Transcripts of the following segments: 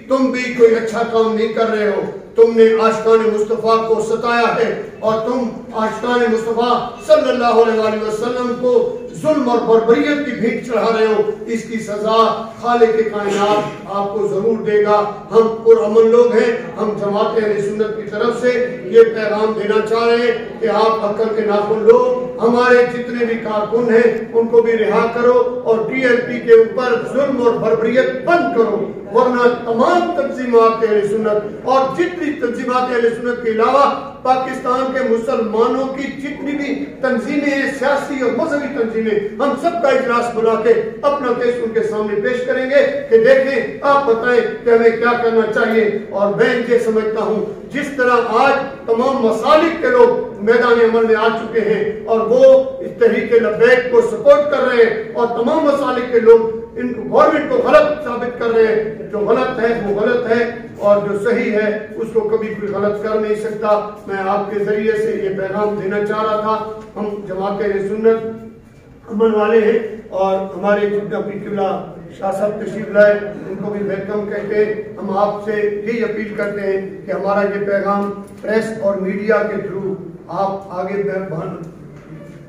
तुम भी कोई अच्छा काम नहीं कर रहे हो। तुमने आशिकान मुस्तफ़ा को सताया है और तुम आशिकान मुस्तफ़ा सल्लल्लाहु अलैहि वसल्लम को जुल्म और बर्बरियत की भीख चढ़ा रहे हो। इसकी सजा खालिक कायनात आपको जरूर देगा। हम पुरअमन लोग हैं। हम जमात अहले सुन्नत की तरफ से ये पैगाम देना चाह रहे हैं कि आप अक्ल के नाखुन लो। हमारे जितने भी कारकुन हैं उनको भी रिहा करो और टीएलपी के ऊपर जुल्म और बर्बरियत बंद करो, वरना तमाम तंजीमात अहले सुन्नत और जितनी तंजीमात अहले सुन्नत के अलावा पाकिस्तान के मुसलमानों की जितनी भी तंजीमें हैं, सियासी और मजहबी तंजीमें, हम सबका इजलास बुला के अपना केस उनके सामने पेश करेंगे कि देखें, आप बताएं कि हमें क्या करना चाहिए। और मैं ये समझता हूँ जिस तरह आज तमाम मसालिक के लोग मैदान अमल में आ चुके हैं और वो इस तहरीक लब्बैक को सपोर्ट कर रहे हैं और तमाम मसालिक के लोग इनको गवर्नमेंट को गलत साबित कर रहे हैं। जो गलत है वो गलत है और जो सही है उसको कभी कोई गलत कर नहीं सकता। मैं आपके जरिए से ये पैगाम देना चाह रहा था। हम जमात अहले सुन्नत अमन वाले हैं और हमारे अपनी किबला शाह साहब तशरीफ लाए, उनको भी वेलकम कहते हैं। हम आपसे यही अपील करते हैं कि हमारा ये पैगाम प्रेस और मीडिया के थ्रू आप आगे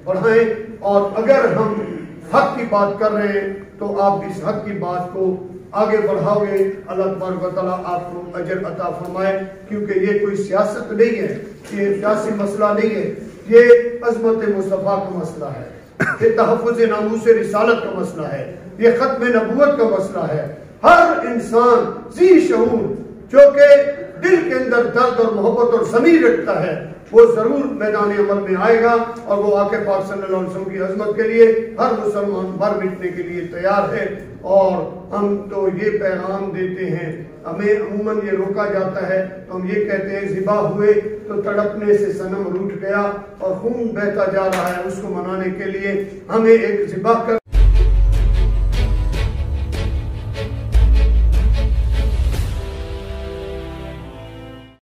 बढ़ाएं और अगर हम हक की बात कर रहे हैं तो आप इस हक की बात को आगे बढ़ाओगे। अल्लाह तबारक व तआला आपको अजर अता फरमाए, क्योंकि ये कोई सियासत नहीं है, ये सियासी मसला नहीं है, ये अज़मत मुस्तफ़ा का मसला है, ये तहफ़्फ़ुज़ नामूस रिसालत का मसला है, ये खत्म नबूवत का मसला है। हर इंसान जी शऊर जो के दिल के अंदर दर्द और मोहब्बत और ज़मीर रखता है वो जरूर मैदान अमल में आएगा और वो आके पाक सल्लल्लाहु अलैहि वसल्लम की अजमत के लिए हर मुसलमान मर मिटने के लिए तैयार है। और हम तो ये पैगाम देते हैं, हमें अमूमन ये रोका जाता है तो हम ये कहते हैं ज़िबा हुए तो तड़पने से सनम रूठ गया और खून बहता जा रहा है, उसको मनाने के लिए हमें एक ज़िबा कर